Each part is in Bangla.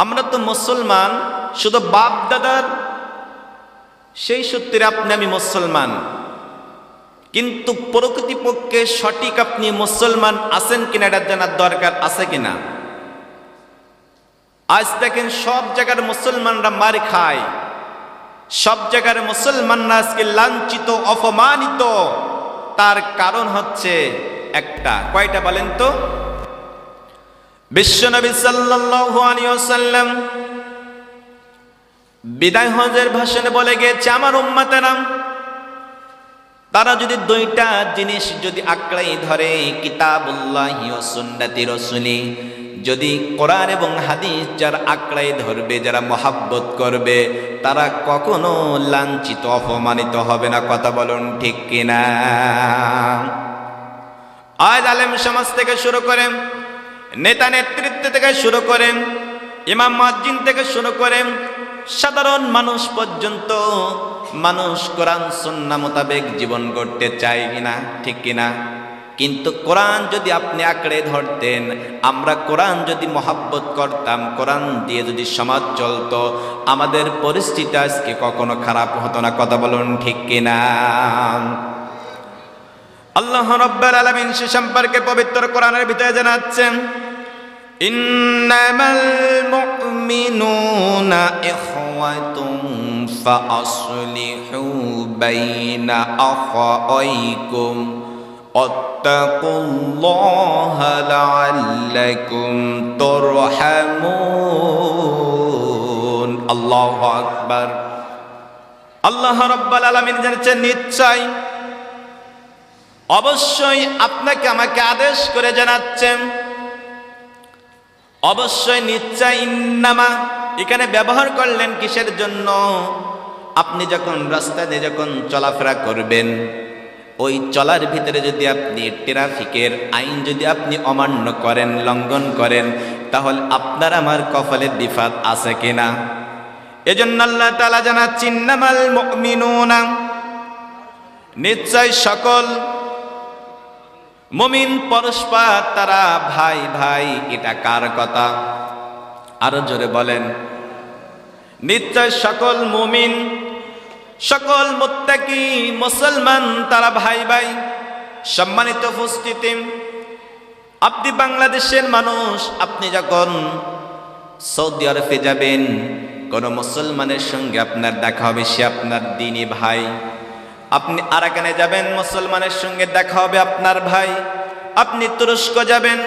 আমরা তো মুসলমান শুধু বাপ দাদার সেই সূত্রে আপনি আমি মুসলমান, কিন্তু প্রকৃতিপক্ষে সঠিক আপনি মুসলমান আছেন কিনা এটা জানার দরকার আছে কিনা। আজ দেখেন সব জায়গার মুসলমানরা মার খায়, সব জায়গার মুসলমানরা আজকে লাঞ্ছিত অপমানিত। তার কারণ হচ্ছে একটা, কয়টা বলেন তো? বিশ্বনবী সাল্লাল্লাহু আলাইহি ওয়াসাল্লাম বিদায় হজের ভাষণে বলে গেছে, আমার উম্মতেরা তারা যদি দুইটা জিনিস যদি আঁকড়াই ধরে, কিতাবুল্লাহি ওয়া সুন্নতি রাসূলি, যদি কোরআন এবং হাদিস যারা আঁকড়াই ধরবে, যারা মহাব্বত করবে, তারা কখনো লাঞ্ছিত অপমানিত হবে না। কথা বলুন ঠিক কিনা? আজ আলেম সমাজ থেকে শুরু করেন, নেতা নেতৃত্ব থেকে শুরু করেন, ইমাম মুয়াজ্জিন থেকে শুরু করেন, সাধারণ মানুষ পর্যন্ত মানুষ কোরআন সুন্নাহ মোতাবেক জীবন গড়তে চায় কিনা, ঠিক কিনা? কিন্তু কোরআন যদি আপনি আঁকড়ে ধরতেন, আমরা কোরআন যদি মহাব্বত করতাম, কোরআন দিয়ে যদি সমাজ চলতো, আমাদের পরিস্থিতি আজকে কখনো খারাপ হতো না। কথা বলুন ঠিক কিনা? আল্লাহ রাব্বুল আলামিন সে সম্পর্কে পবিত্র কোরআনের ভিতরে জানাচ্ছেন, ইন্নামাল মুমিনুনা ইখওয়াতুন ফাআসলিহু বাইনা আখাওয়াইকুম ওয়াত্তাকুল্লাহা লাআল্লাকুম তুরহামুন। আল্লাহু আকবার। আল্লাহ রাব্বুল আলামিন জানাচ্ছেন, নিশ্চয় অবশ্যই আপনাকে আমাকে আদেশ করে জানাচ্ছেন, অবশ্যই নিশ্চয়। ইন্নামা এখানে ব্যবহার করলেন কিসের জন্য? আপনি যখন রাস্তা দিয়ে যখন চলাফেরা করবেন, ওই চলার ভিতরে যদি আপনি ট্রাফিকের আইন যদি আপনি অমান্য করেন, লঙ্ঘন করেন, তাহলে আপনার আমার কপালে বিপদ আছে কিনা। এজন্য আল্লাহ তাআলা জানাচ্ছেন, ইন্নামাল মুমিনুনা, নিশ্চয় সকল মুমিন পরস্পর তারা ভাই ভাই। এটা কার কথা? আরো জোরে বলেন। নিশ্চয় সকল মুমিন, সকল মুত্তাকি মুসলমান তারা ভাই ভাই। সম্মানিত উপস্থিতি, আপনি বাংলাদেশের মানুষ, আপনি যখন সৌদি আরবে যাবেন, কোন মুসলমানের সঙ্গে আপনার দেখা হবে, সে আপনার দ্বীনি ভাই। আপনি আরাকানে যাবেন, মুসলমানের সঙ্গে দেখা হবে আপনার ভাই। আপনি তুরস্ক যাবেন,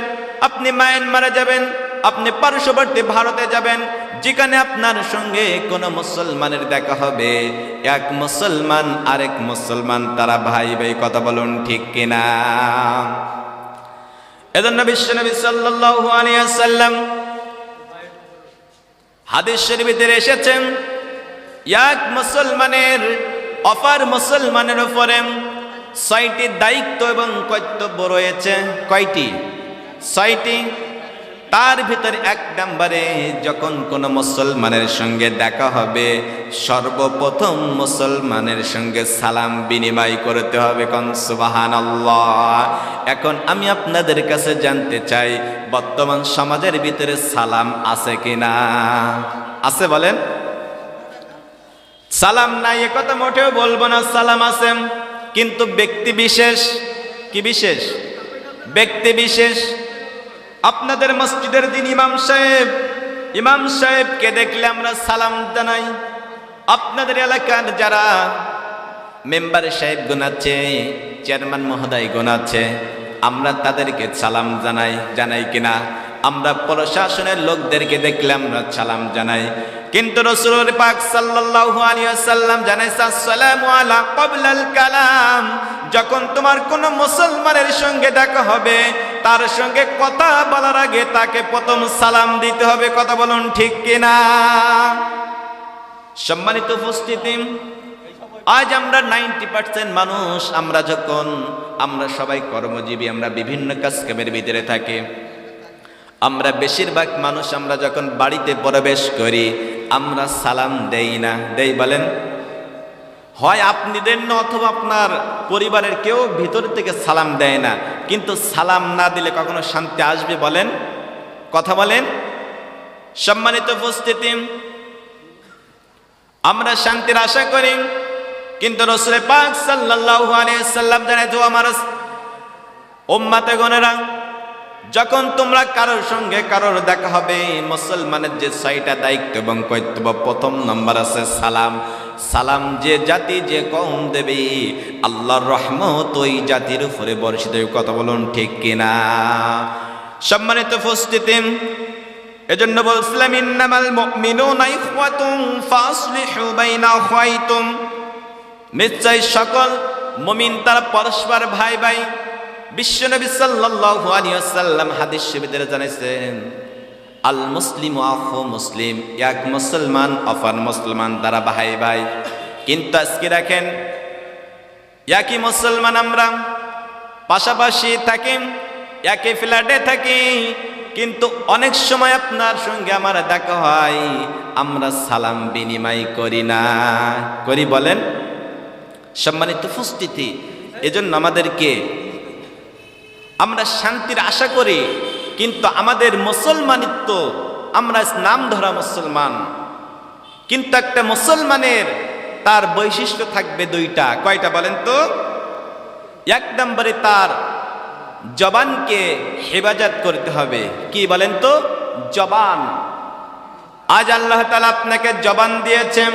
আপনি মায়ানমারে যাবেন, আপনি পার্শ্ববর্তী ভারতে যাবেন, যেখানে আপনার সঙ্গে কোন মুসলমানের দেখা হবে, এক মুসলমান আরেক মুসলমান তারা ভাই ভাই। কথা বলুন ঠিক কিনা? এজন্য বিশ্বনবী সাল্লাল্লাহু আলাইহি ওয়াসাল্লাম হাদিস শরীফে এসেছেন, এক মুসলমানের অপর মুসলমানের উপরে ৬টি দায়িত্ব এবং কর্তব্য রয়েছে। কয়টি? ৬টি। তার ভিতরে ১ নম্বরে, যখন কোন মুসলমানের সঙ্গে দেখা হবে, সর্বপ্রথম মুসলমানের সঙ্গে সালাম বিনিময় করতে হবে। কোন সুবহানাল্লাহ। এখন আমি আপনাদের কাছে জানতে চাই, বর্তমান সমাজের ভিতরে সালাম আছে কিনা? আছে বলেন? সালাম নাই এ কথা মোটেও বলবো না, সালাম আছে। কিন্তু ব্যক্তি বিশেষ, কি বিশেষ? ব্যক্তি বিশেষ। আপনাদের মসজিদের দিন ইমাম সাহেবকে দেখলে আমরা সালাম জানাই। আপনাদের এলাকার যারা মেম্বার সাহেব গুণ আছে, চেয়ারম্যান মহোদয় গুণ আছে, আমরা তাদেরকে সালাম জানাই কিনা? আমরা প্রশাসনের লোকদেরকে দেখলে আমরা সালাম জানাই। কিন্তু রাসূল পাক সাল্লাল্লাহু আলাইহি ওয়াসাল্লাম জানাইছেন, আসসালামু আলা ক্বাবলাল কালাম। যখন তোমার কোন মুসলমানের সঙ্গে দেখা হবে, তার সঙ্গে কথা বলার আগে তাকে প্রথম সালাম দিতে হবে। কথা বলুন ঠিক কিনা? সম্মানিত উপস্থিতি, আজ আমরা 90% মানুষ, আমরা সবাই কর্মজীবী, আমরা বিভিন্ন কাজ কামের ভিতরে থাকি। আমরা বেশিরভাগ মানুষ, আমরা যখন বাড়িতে প্রবেশ করি, আমরা সালাম দেই না। দেই বলেন? হয় আপনি দেন না, অথবা আপনার পরিবারের কেউ ভিতর থেকে সালাম দেয় না। কিন্তু সালাম না দিলে কখনো শান্তি আসবে বলেন? কথা বলেন? সম্মানিত উপস্থিতি, আমরা শান্তির আশা করি, কিন্তু রাসূল পাক সাল্লাল্লাহু আলাইহি সাল্লাম জানেন, তো আমার উম্মতে গণেরা, যখন তোমরা কারোর সঙ্গে কারোর দেখা হবে, মুসলমানের যে 6টা দায়িত্ব এবং কর্তব্য, প্রথম নম্বর আছে সালাম। সালাম যে জাতি যে কওম দেবে, আল্লাহর রহমত ওই জাতির উপরে বর্ষিত হবে। কথা বলুন ঠিক কিনা? সম্মানিত উপস্থিতি, এজন্য বলছিলাম, ইন্নামাল মুমিনুনা ইখওয়াতুন ফাসলিহু বাইনা আখাওয়াইতুম, নিশ্চয় সকল মুমিন তারা পরস্পর ভাই ভাই। বিশ্বনবী সাল্লাল্লাহু আলাইহি ওয়াসাল্লাম হাদিস শরীফে জানাইছেন, আল মুসলিমু আখু মুসলিম, এক মুসলমান অপর মুসলমান তারা ভাই ভাই। কিন্তু আজকে দেখেন, একই মুসলমান আমরা, পাশাপাশি থাকি, একই ফ্ল্যাটে থাকি, কিন্তু অনেক সময় আপনার সঙ্গে আমার দেখা হয়, আমরা সালাম বিনিময় করি না। করি বলেন? সম্মানিত উপস্থিতি, এজন্য আমাদেরকে, আমরা শান্তির আশা করি, কিন্তু আমাদের মুসলমানিত্ব, আমরা নাম ধরা মুসলমান, কিন্তু একটা মুসলমানের তার বৈশিষ্ট্য থাকবে 2টা। কয়টা বলেন তো? 1 নম্বরে তার জবানকে হেফাজত করতে হবে। কি বলেন তো? জবান। আজ আল্লাহ তাআলা আপনাকে জবান দিয়েছেন,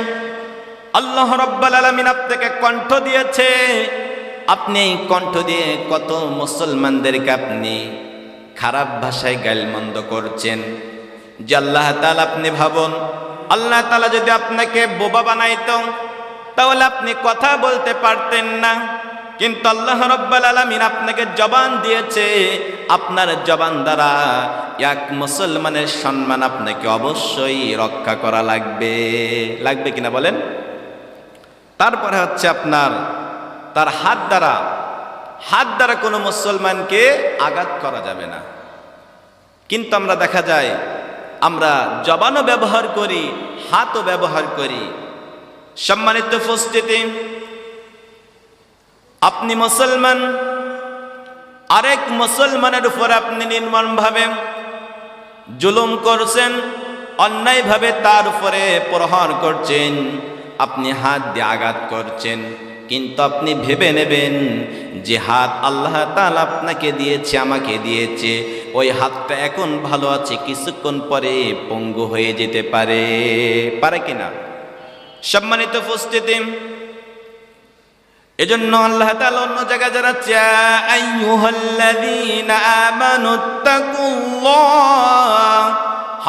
আল্লাহ রাব্বুল আলামিন আপনাকে কণ্ঠ দিয়েছে। আপনি এই কণ্ঠ দিয়ে কত মুসলমানদেরকে আপনি খারাপ ভাষায় গালমন্দ করছেন। যে আল্লাহ তাআলা, আপনি ভাবুন, আল্লাহ তাআলা যদি আপনাকে বোবা বানাইতো, তাহলে আপনি কথা বলতে পারতেন না। কিন্তু আল্লাহ রাব্বুল আলামিন আপনাকে জবান দিয়েছে, আপনার জবান দ্বারা এক মুসলমানের সম্মান আপনাকে অবশ্যই রক্ষা করা লাগবে। লাগবে কিনা বলেন? তারপরে হচ্ছে আপনার তার হাত দ্বারা কোনো মুসলমানকে আঘাত করা যাবে না। কিন্তু আমরা দেখা যায়, আমরা জবানও ব্যবহার করি, হাতও ব্যবহার করি। সম্মানিত উপস্থিতি, আপনি মুসলমান, আরেক মুসলমানের উপর আপনি নির্মমভাবে জুলুম করছেন, অন্যায়ভাবে তার উপরে প্রহার করছেন, আপনি হাত দিয়ে আঘাত করছেন। কিন্তু আপনি ভেবে নেবেন যে হাত আল্লাহ তাআলা আপনাকে দিয়েছে, আমাকে দিয়েছে, ওই হাতটা এখন ভালো আছে, কিছুক্ষণ পরে পঙ্গু হয়ে যেতে পারে। পারে কিনা? সম্মানিত উপস্থিতি, এজন্য আল্লাহ তাআলা অন্য জায়গায় জানাচ্ছে, আইয়ুহাল্লাযীনা আমানুত্তাকুল্লাহ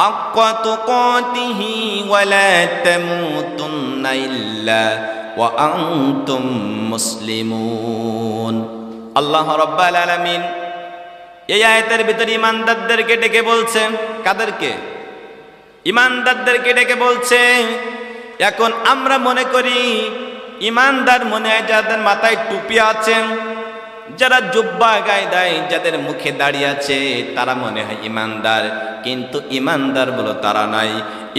হাক্কা তুকাতিহি ওয়া লা তামুতুন্না ইল্লা ওয়া আনতুম মুসলিমুন। আল্লাহ রাব্বুল আলামিন এই আয়াতের ভিতরে ঈমানদারদেরকে ডেকে বলছে। কাদেরকে? ঈমানদারদেরকে ডেকে বলছে। এখন আমরা মনে করি ঈমানদার মনে হয় যাদের মাথায় টুপি আছে, যারা জুব্বা গায়ে দেয়, যাদের মুখে দাড়ি আছে, তারা মনে হয় ঈমানদার। কিন্তু ঈমানদার বলো তারা নাই।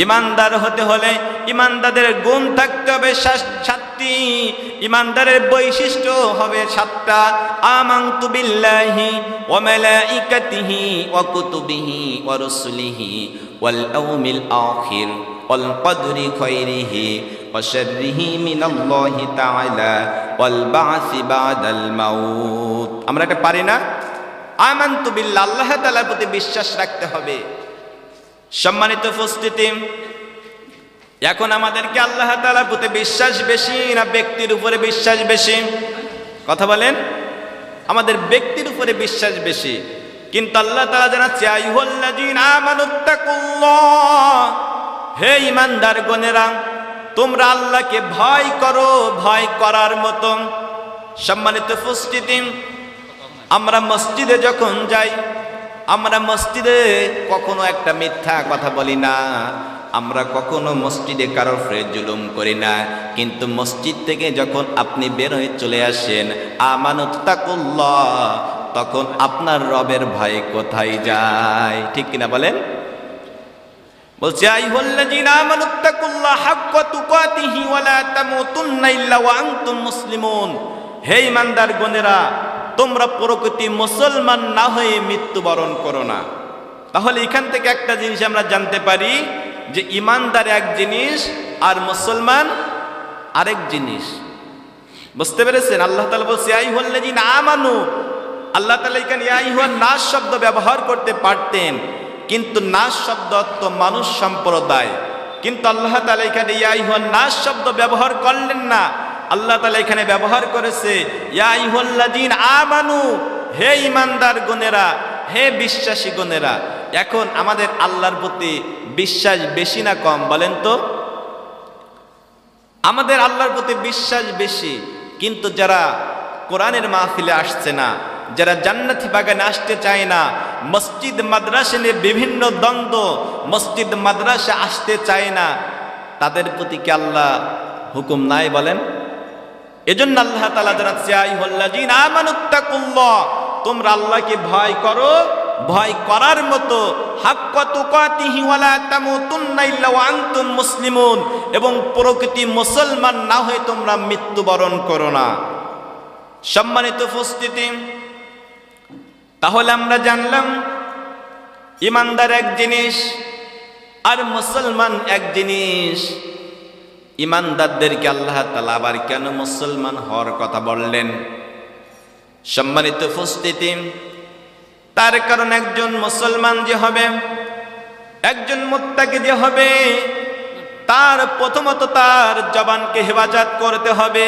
ঈমানদার হতে হলে ঈমানদারের গুণ থাকতে হবে 7টি। ঈমানদারের বৈশিষ্ট্য হবে 7টা। আমানতু বিল্লাহি ওয়া মালাইকাতিহি ওয়া কুতুবিহি ওয়া রুসুলিহি ওয়াল ইয়াউমিল আখির ওয়াল কদরি খাইরিহি ওয়া শাররিহি মিনাল্লাহি তাআলা ওয়াল বা'সি বা'দাল মাউত। আমরা এটা পারি না? আমানতু বিল্লাহ, আল্লাহ তাআলার প্রতি বিশ্বাস রাখতে হবে। সম্মানিত উপস্থিতি, এখন আমাদেরকে আল্লাহ তাআলার প্রতি বিশ্বাস বেশি না ব্যক্তির উপরে বিশ্বাস বেশি? কথা বলেন। আমাদের ব্যক্তির উপরে বিশ্বাস বেশি। কিন্তু আল্লাহ তাআলা জানাচ্ছে, আইয়ুহাল্লাযীনা আমানুত্তাকুল্লাহ, হে ঈমানদারগণেরা, তোমরা আল্লাহকে ভয় করো, ভয় করার মতো। সম্মানিত উপস্থিতি, আমরা মসজিদে যখন যাই, আমরা মসজিদে কখনো একটা মিথ্যা কথা বলি না, আমরা কখনো মসজিদে কারোর উপরে জুলুম করি না। কিন্তু মসজিদ থেকে যখন আপনি বের হয়ে চলে আসেন, আমানুত্তাকুল্লাহ, তখন আপনার রবের ভয় কোথায় যায়? ঠিক কিনা বলেন? বলছে, আইয়ুহাল্লাযীনা আমানুত্তাকুল্লাহ হাক্কা তুকাতিহি ওয়া লা তামুতুন্না ইল্লা ওয়া আনতুম মুসলিমুন। হে ঈমানদারগণেরা, তোমরা প্রকৃতি মুসলমান না হয়ে মৃত্যুবরণ করো না। তাহলে এখান থেকে একটা জিনিস আমরা জানতে পারি যে ইমানদার এক জিনিস আর মুসলমান আরেক জিনিস। বুঝতে পেরেছেন? আল্লাহ তাআলা বলছে ইয়া আইয়ুহাল্লাযীনা আমানু। আল্লাহ তাআলা এখানে ইয়া আইয়ুহান নাস শব্দ ব্যবহার করতে পারতেন, কিন্তু নাস শব্দ তো মানুষ সম্প্রদায়, কিন্তু আল্লাহ তাআলা এখানে ইয়া আইয়ুহান নাস শব্দ ব্যবহার করলেন না। আল্লাহ তাআলা এখানে ব্যবহার করেছে ইয়া আইয়ুহাল্লাযীনা আমানু, হে ঈমানদার গণেরা, হে বিশ্বাসী গণেরা। এখন আমাদের আল্লাহর প্রতি বিশ্বাস বেশি না কম বলেন তো? আমাদের আল্লাহর প্রতি বিশ্বাস বেশি, কিন্তু যারা কোরআনের মাহফিলে আসছে না, যারা জান্নাতি বাগানে আসতে চায় না, মসজিদ মাদ্রাসা নিয়ে বিভিন্ন দ্বন্দ্ব, মসজিদ মাদ্রাসা আসতে চায় না, তাদের প্রতি কি আল্লাহ হুকুম নাই বলেন? এজন্য আল্লাহ তাআলা জানাচ্ছে ইয়া আইয়ুহাল্লাযীনা আমানুত্তাকুল্লাহ, তোমরা আল্লাহকে ভয় করো, ভয় করার মতো হাক্কা তুকাতিহি ওয়ালা তামুতুন্না ইল্লা ওয়া আনতুম মুসলিমুন, এবং প্রকৃতি মুসলমান না হয়ে তোমরা মৃত্যুবরণ করো না। সম্মানিত উপস্থিতি, তাহলে আমরা জানলাম ইমানদার এক জিনিস আর মুসলমান এক জিনিস। ইমানদারদেরকে আল্লাহ তাআলা আবার কেন মুসলমান হওয়ার কথা বললেন? সম্মানিত উপস্থিতি, তার কারণ একজন মুসলমান যে হবে, একজন মুত্তাকি যে হবে, তার প্রথমত তার জবানকে হেফাজত করতে হবে।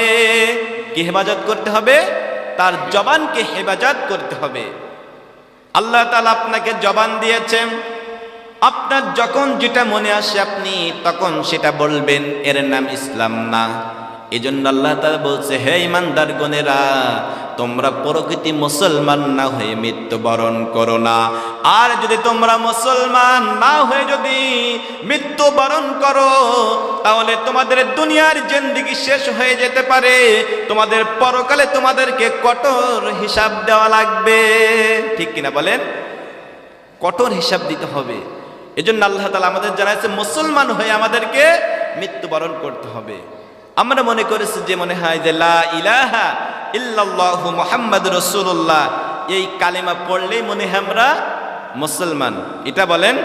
কি হেফাজত করতে হবে? তার জবানকে হেফাজত করতে হবে। আল্লাহ তাআলা আপনাকে জবান দিয়েছেন, আপনার যখন যেটা মনে আসে আপনি তখন সেটা বলবেন, এর নাম ইসলাম না। এজন্য আল্লাহ তাআলা বলছে হে ঈমানদার গণেরা, তোমরা প্রকৃতি মুসলমান না হয়ে মৃত্যুবরণ করো না। আর যদি তোমরা মুসলমান না হয়ে যদি মৃত্যুবরণ করো, তাহলে তোমাদের দুনিয়ার জিন্দেগি শেষ হয়ে যেতে পারে, তোমাদের পরকালে তোমাদেরকে কঠোর হিসাব দেওয়া লাগবে। ঠিক কিনা বলেন? কঠোর হিসাব দিতে হবে। এজন্য আল্লাহ তাআলা আমাদের জানাইছে মুসলমান হয়ে আমাদেরকে মৃত্যুবরণ করতে হবে। আমরা মনে করেছি যে মনে হয় যে লা ইলাহা ইল্লাল্লাহু মুহাম্মাদুর রাসূলুল্লাহ, এই কালেমা পড়লেই মনে হয় আমরা মুসলমান। এটা বলেন?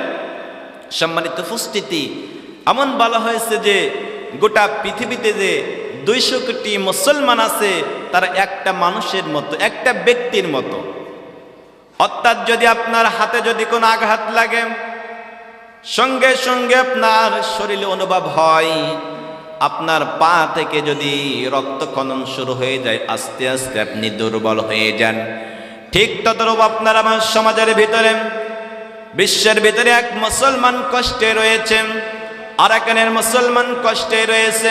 সম্মানিত উপস্থিতি, এমন বলা হয়েছে যে গোটা পৃথিবীতে যে 200 কোটি মুসলমান আছে, তারা একটা মানুষের মতো, একটা ব্যক্তির মতো। অর্থাৎ যদি আপনার হাতে যদি কোনো আঘাত লাগে, সঙ্গে সঙ্গে আপনার শরীরে অনুভব হয়, আপনার পা থেকে যদি রক্তক্ষরণ শুরু হয়ে যায়, আস্তে আস্তে আপনি দুর্বল হয়ে যান। ঠিক ততরূপ আপনার আমার সমাজের ভিতরে, বিশ্বের ভিতরে এক মুসলমান কষ্টে রয়েছে, আরাকানের মুসলমান কষ্টে রয়েছে,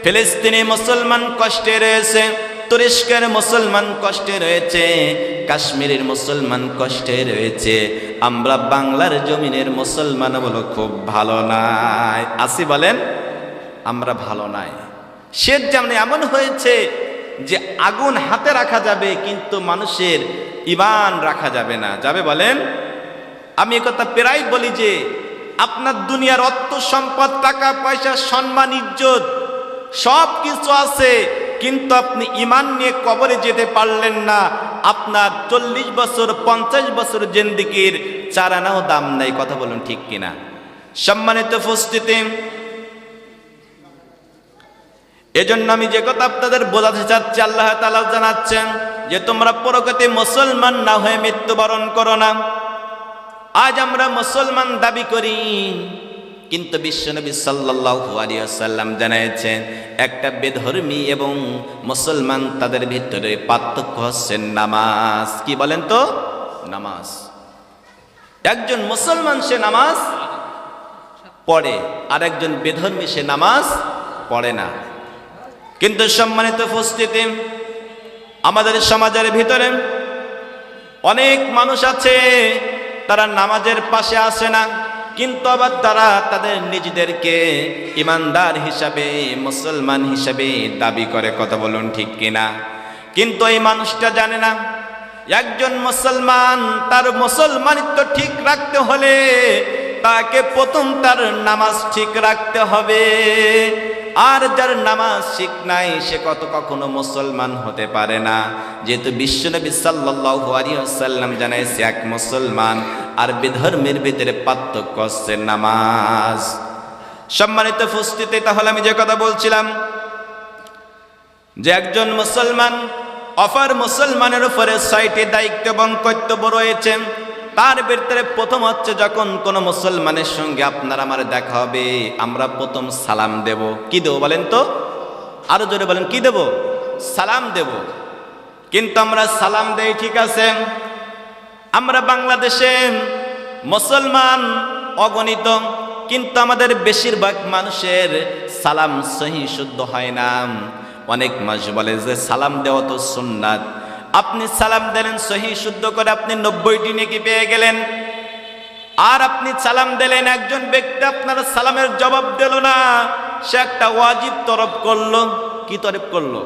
ফিলিস্তিনি মুসলমান কষ্টে রয়েছে, তুরস্কের মুসলমান কষ্টে রয়েছে, কাশ্মীরের মুসলমান কষ্টে রয়েছে। আমরা বাংলার জমিনের মুসলমান বলো খুব ভালো নাই, আসি বলেন? আমরা ভালো নাই। সে যেমন এমন হয়েছে যে আগুন হাতে রাখা যাবে, কিন্তু মানুষের ঈমান রাখা যাবে না। যাবে বলেন? আমি একথা প্রায় বলি যে আপনার দুনিয়ার অর্থ সম্পদ, টাকা পয়সা, সম্মান, ইজ্জত সব কিছু আছে, কিন্তু আপনি ঈমান নিয়ে কবরে যেতে পারলেন না, আপনার 40 বছর 50 বছর জিন্দেগির 4 আনাও দাম নাই। কথা বলুন ঠিক কিনা? সম্মানিত উপস্থিতি, এজন্য আমি যে কথা আপনাদের বোঝাতে চাচ্ছি, আল্লাহ তাআলা জানাচ্ছেন যে তোমরা প্রকৃতি মুসলমান না হয়ে মৃত্যুবরণ করো না। আজ আমরা মুসলমান দাবি করি, কিন্তু বিশ্বনবী সাল্লাল্লাহু আলাইহি ওয়াসাল্লাম জানিয়েছেন একটা বেধর্মী এবং মুসলমান তাদের ভিতরে পার্থক্য হচ্ছে নামাজ। কি বলেন তো? নামাজ। একজন মুসলমান সে নামাজ পড়ে, আর একজন বেধর্মী সে নামাজ পড়ে না। কিন্তু সম্মানিত উপস্থিতি, আমাদের সমাজের ভিতরে অনেক মানুষ আছে তারা নামাজের পাশে আসে না, কিন্তু আবার তারা তাদের নিজেদেরকে ইমানদার হিসাবে, মুসলমান হিসাবে দাবি করে। কথা বলুন ঠিক কিনা? কিন্তু এই মানুষটা জানে না একজন মুসলমান তার মুসলমানিত্ব ঠিক রাখতে হলে তাকে প্রথম তার নামাজ ঠিক রাখতে হবে। আর যার নামাজ শিখ নাই সে কখনো মুসলমান হতে পারে না। যেহেতু বিশ্বনবী সাল্লাল্লাহু আলাইহি ওয়াসাল্লাম জানাইছে এক মুসলমান আর বিধর্মের ভিতরে পার্থক্য হচ্ছে নামাজ। সম্মানিত উপস্থিতি, তাহলে আমি যে কথা বলছিলাম যে একজন মুসলমান অপর মুসলমানের উপরে 6টি দায়িত্ব এবং কর্তব্য রয়েছে। তার ভিতরে প্রথম হচ্ছে যখন কোনো মুসলমানের সঙ্গে আপনার আমার দেখা হবে আমরা প্রথম সালাম দেব। কি দেব বলেন তো? আরো জোরে বলেন, কি দেব? সালাম দেব। কিন্তু আমরা সালাম দেই ঠিক আছে, আমরা বাংলাদেশে মুসলমান অগণিত, কিন্তু আমাদের বেশিরভাগ মানুষের সালাম সহি শুদ্ধ হয় না। অনেক মানুষ বলে যে সালাম দেওয়া তো সুন্নাত, আপনি সালাম দিলেন সহি শুদ্ধ করে আপনি 90টি নেকি পেয়ে গেলেন। আর আপনি সালাম দিলেন, একজন ব্যক্তি আপনার সালামের জবাব দিল না, সে একটা ওয়াজিব তরফ করলো। কি তরফ করলো?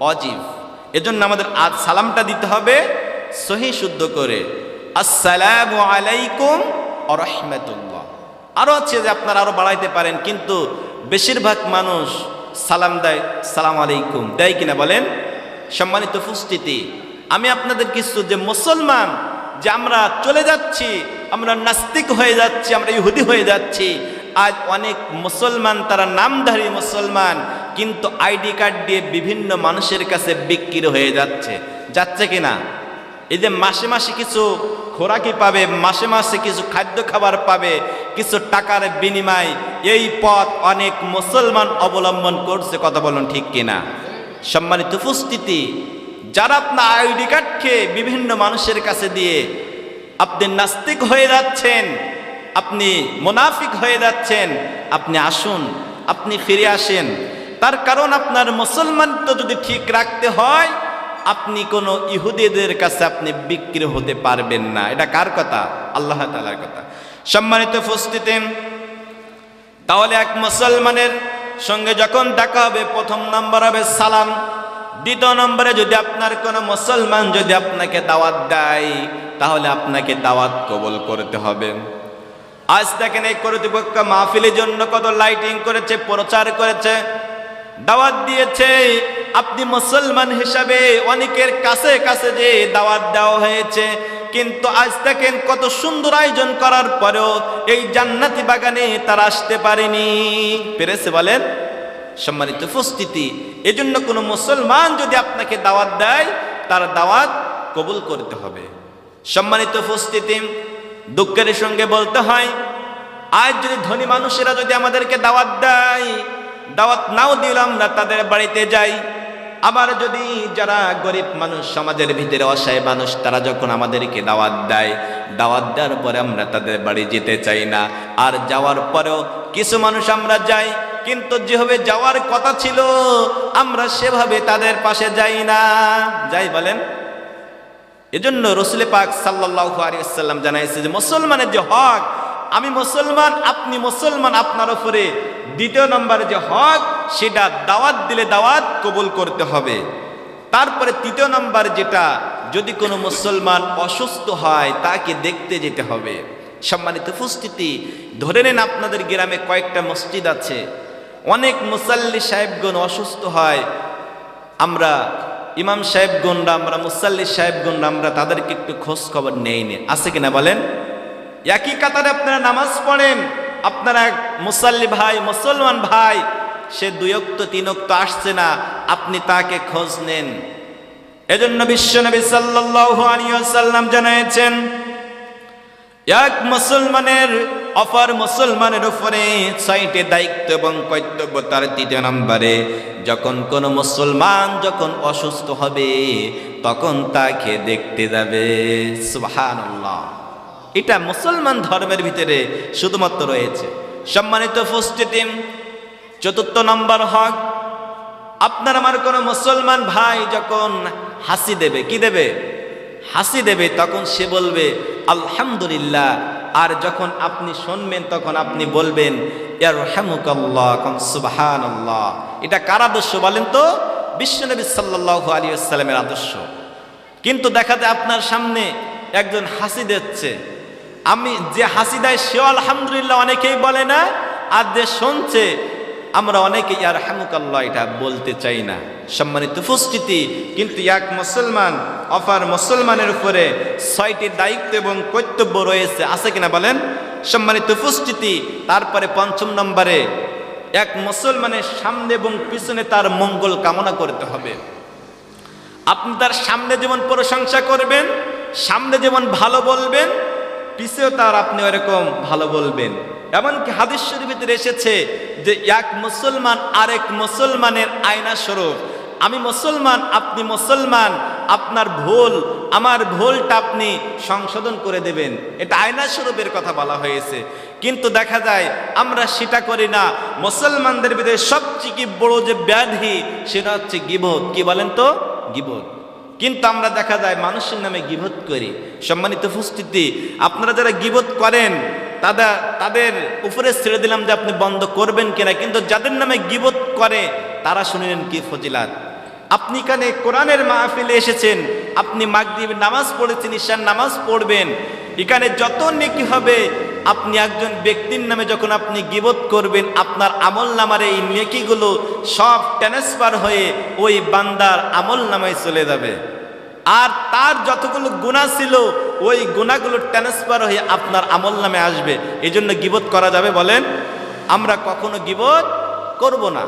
ওয়াজিব। এজন্য আমাদের আজ সালামটা দিতে হবে সহি শুদ্ধ করে, আসসালামু আলাইকুম ওয়া রাহমাতুল্লাহ। আরো আছে যে আপনারা আরো বাড়াইতে পারেন, কিন্তু বেশিরভাগ মানুষ সালাম দেয় সালাম আলাইকুম, দেয় কিনা বলেন? সম্মানিত উপস্থিতি, আমি আপনাদের কিছু যে মুসলমান যে আমরা চলে যাচ্ছি, আমরা নাস্তিক হয়ে যাচ্ছি, আমরা ইহুদি হয়ে যাচ্ছি। আজ অনেক মুসলমান তারা নামধারী মুসলমান, কিন্তু আইডি কার্ড দিয়ে বিভিন্ন মানুষের কাছে বিক্রি হয়ে যাচ্ছে কিনা? এই যে মাসে মাসে কিছু খোরাকি পাবে, মাসে মাসে কিছু খাদ্য খাবার পাবে, কিছু টাকার বিনিময়, এই পথ অনেক মুসলমান অবলম্বন করছে। কথা বলুন ঠিক কিনা? সম্মানিত উপস্থিতি, যারা আপনার আইডি কার্ড খেয়ে বিভিন্ন মানুষের কাছে দিয়ে আপনি নাস্তিক হয়ে যাচ্ছেন, আপনি মুনাফিক হয়ে যাচ্ছেন, আপনি আসুন, আপনি ফিরে আসেন। তার কারণ আপনার মুসলমান তো যদি ঠিক রাখতে হয়, আপনি কোনো ইহুদিদের কাছে আপনি বিক্রি হতে পারবেন না। এটা কার কথা? আল্লাহ তাআলার কথা। সম্মানিত উপস্থিতি, তাহলে এক মুসলমানের সঙ্গে যখন দেখা হবে প্রথম নম্বর হবে সালাম। দ্বিতীয় নম্বরে যদি আপনার কোনো মুসলমান যদি আপনাকে দাওয়াত দেয়, তাহলে আপনাকে দাওয়াত কবুল করতে হবে। আজ দেখেন এই কর্তৃপক্ষ মাহফিলের জন্য কত লাইটিং করেছে, প্রচার করেছে, দাওয়াত দিয়েছে। আপনি মুসলমান হিসাবে অনেকের কাছে কাছে যে দাওয়াত দেওয়া হয়েছে, কিন্তু আজ দেখেন কত সুন্দর আয়োজন করার পরেও এই জান্নাতি বাগানে তারা আসতে পারেনি। পেরেছে বলেন? সম্মানিত উপস্থিতি, এজন্য কোনো মুসলমান যদি আপনাকে দাওয়াত দেয়, তার দাওয়াত কবুল করতে হবে। সম্মানিত উপস্থিতি, দুঃখের সঙ্গে বলতে হয়, আজ যদি ধনী মানুষেরা যদি আমাদেরকে দাওয়াত দেয়, দাওয়াত নাও দিলাম না তাদের বাড়িতে যাই। আবার যদি যারা গরিব মানুষ, সমাজের ভিতরে অসহায় মানুষ, তারা যখন আমাদেরকে দাওয়াত দেয়, দাওয়াত দেওয়ার পরে আমরা তাদের বাড়ি যেতে চাই না। আর যাওয়ার পরেও কিছু মানুষ আমরা যাই, কিন্তু যেভাবে যাওয়ার কথা ছিল আমরা সেভাবে তাদের পাশে যাই না। যাই বলেন? এজন্য রাসূল পাক সাল্লাল্লাহু আলাইহি ওয়াসাল্লাম জানাইছে যে মুসলমানের যে হক, আমি মুসলমান, আপনি মুসলমান, আপনার উপরে দ্বিতীয় নম্বরে যে হক, সেটা দাওয়াত দিলে দাওয়াত কবুল করতে হবে। তারপরে তৃতীয় নম্বর যেটা, যদি কোনো মুসলমান অসুস্থ হয় তাকে দেখতে যেতে হবে। সম্মানিত উপস্থিতি, ধরে নেন আপনাদের গ্রামে কয়েকটা মসজিদ আছে, অনেক মুসাল্লি সাহেবগণ অসুস্থ হয়, আমরা ইমাম সাহেবগণরা, আমরা মুসাল্লি সাহেবগণরা, আমরা তাদেরকে একটু খোঁজ খবর নেই নে, আছে কিনা বলেন? একই কাতারে আপনারা নামাজ পড়েন, আপনারা এক মুসাল্লি ভাই, মুসলমান ভাই, সে 2 ওয়াক্ত 3 ওয়াক্ত আসছে না, আপনি তাকে খোঁজ নেন। এজন্য বিশ্বনবী সাল্লাল্লাহু আলাইহি ওয়াসাল্লাম জানিয়েছেন, এক মুসলমানের অপর মুসলমানের উপরে 6টি দায়িত্ব এবং কর্তব্য। তার 3 নম্বরে, যখন কোনো মুসলমান যখন অসুস্থ হবে তখন তাকে দেখতে যাবে। সুবহানাল্লাহ, এটা মুসলমান ধর্মের ভিতরে শুধুমাত্র রয়েছে। সম্মানিত উপস্থিতি, 4র্থ নম্বর হক, আপনার আমার কোনো মুসলমান ভাই যখন হাসি দেবে, কি দেবে? হাসি দেবে, তখন সে বলবে আলহামদুলিল্লাহ। আর যখন আপনি শুনবেন তখন আপনি বলবেন ইয়ারহামুকাল্লাহ, সুবহানাল্লাহ। এটা কার আদর্শ বলেন তো? বিশ্বনবী সাল্লাল্লাহু আলাইহি ওয়াসাল্লামের আদর্শ। কিন্তু দেখা যায় আপনার সামনে একজন হাসি দিচ্ছে, আমি যে হাসি দেয় সেও আলহামদুলিল্লাহ অনেকেই বলে না, আর যে শুনছে আমরা অনেকে ইয়ারহামুকাল্লাহ এটা বলতে চাই না। সম্মানিত উপস্থিতি, কিন্তু এক মুসলমান অপর মুসলমানের উপরে 6টি দায়িত্ব এবং কর্তব্য রয়েছে, আছে কিনা বলেন? সম্মানিত উপস্থিতি, তারপরে 5ম নম্বরে এক মুসলমানের সামনে এবং পিছনে তার মঙ্গল কামনা করতে হবে। আপনি তার সামনে যেমন প্রশংসা করবেন, সামনে যেমন ভালো বলবেন, পিছেও তার আপনি ওরকম ভালো বলবেন। এমনকি হাদিস শরীফে এসেছে যে এক মুসলমান আরেক মুসলমানের আয়না স্বরূপ। আমি মুসলমান, আপনি মুসলমান, আপনার ভুল আমার ভুলটা আপনি সংশোধন করে দেবেন, এটা আয়না স্বরূপের কথা বলা হয়েছে। কিন্তু দেখা যায় আমরা সেটা করি না। মুসলমানদের ভিতরে সবচেয়ে বড় যে ব্যাধি সেটা হচ্ছে গীবত। কি বলেন তো? গীবত। কিন্তু আমরা দেখা যায় মানুষের নামে গীবত করি। সম্মানিত উপস্থিতি, আপনারা যারা গীবত করেন তাদের উপরে ছেড়ে দিলাম যে আপনি বন্ধ করবেন কিনা, কিন্তু যাদের নামে গীবত করে তারা শুনিলেন কি ফজিলাত। আপনি এখানে কোরআনের মাহফিলে এসেছেন, আপনি মাগরিবের নামাজ পড়েছেন, ঈশার নামাজ পড়বেন, এখানে যত নেকি হবে আপনি একজন ব্যক্তির নামে যখন আপনি গীবত করবেন, আপনার আমল নামার এই নেকিগুলো সব ট্রান্সফার হয়ে ওই বান্দার আমল নামায় চলে যাবে। আর তার যতগুলো গুনাহ ছিল ওই গুনাহগুলো ট্রান্সফার হয়ে আপনার আমল নামে আসবে। এই জন্য গীবত করা যাবে বলেন? আমরা কখনো গীবত করব না।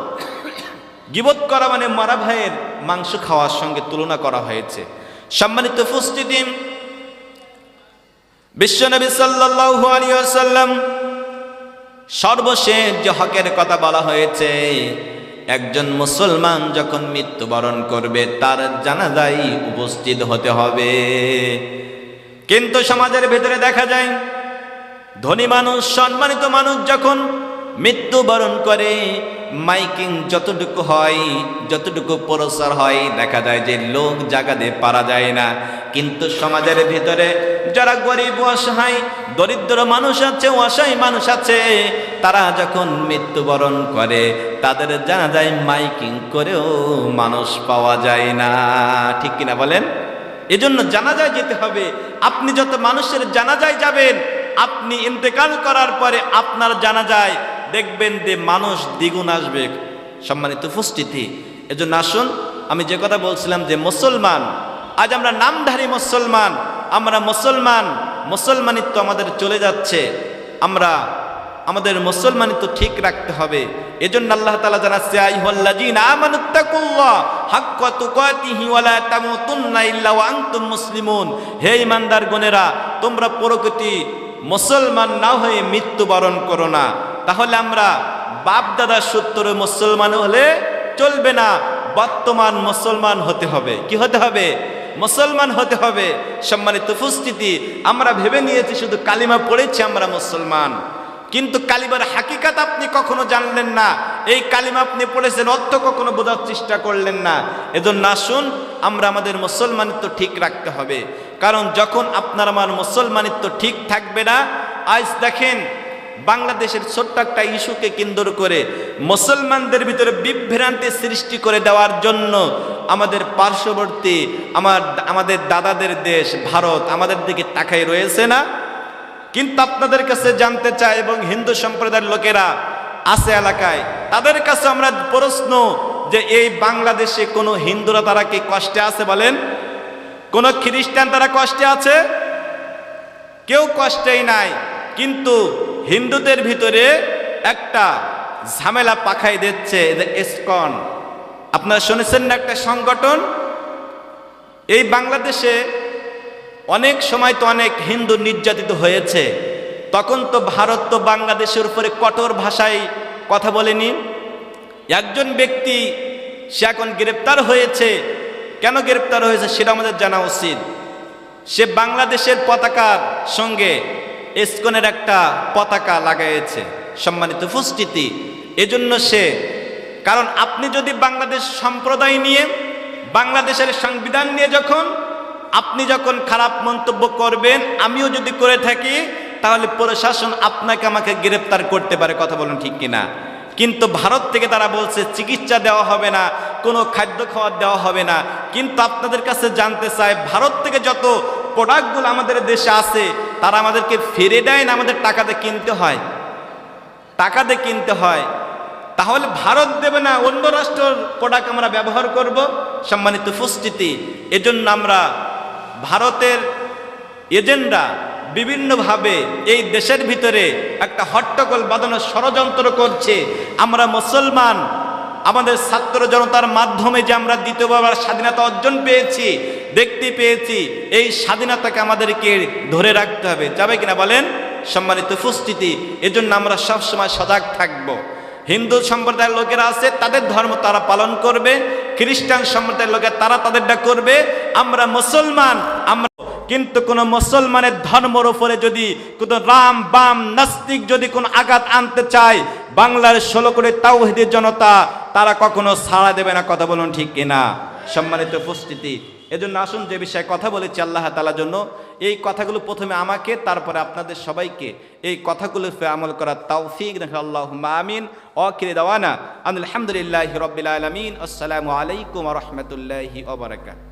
গীবত করা মানে মরা ভাইয়ের মাংস খাওয়ার সঙ্গে তুলনা করা হয়েছে। সম্মানিত উপস্থিতি, বিশ্বনবী সাল্লাল্লাহু আলাইহি ওয়াসাল্লাম সর্বশেষ যে হকের কথা বলা হয়েছে, একজন মুসলমান যখন মৃত্যুবরণ করবে তার জানাজায় উপস্থিত হতে হবে। কিন্তু সমাজের ভেতরে দেখা যায় ধনী মানুষ, সম্মানিত মানুষ যখন মৃত্যুবরণ করে মাইকিং যতটুকু হয়, যতটুকু প্রচার হয়, দেখা যায় যে লোক জাগাতে পারা যায় না। কিন্তু সমাজের ভিতরে যারা গরিব অসহায় দরিদ্র মানুষ আছে, অসহায় মানুষ আছে, তারা যখন মৃত্যুবরণ করে তাদের জানাজায় মাইকিং করেও মানুষ পাওয়া যায় না। ঠিক কিনা বলেন? এজন্য জানাজায় যেতে হবে। আপনি যত মানুষের জানাজায় যাবেন, আপনি ইন্তেকাল করার পরে আপনার জানাজায় দেখবেন যে মানুষ দ্বিগুণ আসবে। সম্মানিত উপস্থিতি, এজন্য আসুন, আমি যে কথা বলছিলাম যে মুসলমান, আজ আমরা নামধারী মুসলমান, আমরা মুসলমান, মুসলমানিত্ব আমাদের চলে যাচ্ছে। আমরা আমাদের মুসলমানিত্ব ঠিক রাখতে হবে। এজন্য আল্লাহ তাআলা জানাচ্ছে, আইয়ুহাল্লাযীনা আমানুত্তাকুল্লাহ হাক্কা তুকাতিহি ওয়া লা তামুতুন্না ইল্লা ওয়া আনতুম মুসলিমুন। হে ঈমানদারগণেরা, তোমরা প্রকৃতি মুসলমান না হয়ে মৃত্যুবরণ করো না। তাহলে আমরা বাপ দাদার সূত্রে মুসলমান হলে চলবে না, বর্তমান মুসলমান হতে হবে। কি হতে হবে? মুসলমান হতে হবে। সম্মানিত উপস্থিতি, আমরা ভেবে নিয়েছি শুধু কালিমা পড়েছি আমরা মুসলমান, কিন্তু কালিমার হাকিকাত আপনি কখনো জানলেন না। এই কালিমা আপনি পড়েছেন, অর্থ কখনো বোঝার চেষ্টা করলেন না। এজন্য আসুন, আমরা আমাদের মুসলমানিত্ব ঠিক রাখতে হবে। কারণ যখন আপনার আমার মুসলমানিত্ব ঠিক থাকবে না, আজ দেখেন বাংলাদেশের ছোট্ট একটা ইস্যুকে কেন্দ্র করে মুসলমানদের ভিতরে বিভ্রান্তি সৃষ্টি করে দেওয়ার জন্য আমাদের পার্শ্ববর্তী আমাদের দাদাদের দেশ ভারত আমাদের দিকে তাকাই রয়েছে না? কিন্তু আপনাদের কাছে জানতে চাই, এবং হিন্দু সম্প্রদায়ের লোকেরা আছে এলাকায়, তাদের কাছে আমরা প্রশ্ন যে এই বাংলাদেশে কোনো হিন্দুরা তারা কি কষ্টে আছে বলেন? কোন খ্রিস্টান তারা কষ্টে আছে? কেউ কষ্টেই নাই। কিন্তু হিন্দুদের ভিতরে একটা ঝামেলা পাখাই দিচ্ছে, ইসকন। আপনারা শুনেছেন না একটা সংগঠন? এই বাংলাদেশে অনেক সময় তো অনেক হিন্দু নির্যাতিত হয়েছে, তখন তো ভারত তো বাংলাদেশের উপরে কঠোর ভাষায় কথা বলেনি। একজন ব্যক্তি সে এখন গ্রেপ্তার হয়েছে। কেন গ্রেপ্তার হয়েছে সেটা আমাদের জানা উচিত। সে বাংলাদেশের পতাকার সঙ্গে ইসকনের একটা পতাকা লাগাইছে। সম্মানিত উপস্থিতি, এজন্য সে, কারণ আপনি যদি বাংলাদেশ সম্প্রদায় নিয়ে, বাংলাদেশের সংবিধান নিয়ে আপনি যখন খারাপ মন্তব্য করবেন, আমিও যদি করে থাকি, তাহলে প্রশাসন আপনাকে আমাকে গ্রেপ্তার করতে পারে। কথা বলুন ঠিক কিনা? কিন্তু ভারত থেকে তারা বলছে চিকিৎসা দেওয়া হবে না, কোনো খাদ্য খাওয়ার দেওয়া হবে না। কিন্তু আপনাদের কাছে জানতে চাই, ভারত থেকে যত প্রোডাক্টগুলো আমাদের দেশে আছে তারা আমাদেরকে ফিরে দেয় না, আমাদের টাকা দিয়ে কিনতে হয়? টাকা দিয়ে কিনতে হয়। তাহলে ভারত দেবে না, অন্য রাষ্ট্রের প্রোডাক্ট আমরা ব্যবহার করব। সম্মানিত উপস্থিতি, এজন্য আমরা ভারতের এজেন্ডা বিভিন্নভাবে এই দেশের ভিতরে একটা হট্টগোল বাঁধানোর ষড়যন্ত্র করছে। আমরা মুসলমান আমাদের ছাত্র জনতার মাধ্যমে যে আমরা দ্বিতীয়বার স্বাধীনতা অর্জন পেয়েছি, দেখতে পেয়েছি, এই স্বাধীনতাকে আমাদেরকে ধরে রাখতে হবে। যাবে কিনা বলেন সম্মানিত উপস্থিতি? এজন্য আমরা সবসময় সজাগ থাকব। হিন্দু সম্প্রদায়ের লোকেরা আছে, তাদের ধর্ম তারা পালন করবে, খ্রিস্টান সম্প্রদায়ের লোকেরা তারা তাদেরটা করবে। আমরা মুসলমান, আমরা কিন্তু কোন মুসলমানের ধর্মের উপরে যদি কোন রাম বাম নাস্তিক যদি কোন আঘাত আনতে চায়, বাংলার 16 কোটি তাওহীদি জনতা তারা কখনো ছাড়া দেবে না। কথা বলুন ঠিক কিনা সম্মানিত উপস্থিতি? এজন্য আসুন যে বিষয়ে কথা বলেছি আল্লাহ তাআলার জন্য, এই কথাগুলো প্রথমে আমাকে, তারপরে আপনাদের সবাইকে এই কথাগুলোর উপরে আমল করার তৌফিক রাখে। আল্লাহুম্মা আমিন। আখির দাওয়ানা আলহামদুলিল্লাহি রাব্বিল আলামিন। আসসালামু আলাইকুম ওয়া রাহমাতুল্লাহি ওয়া বারাকাতুহু।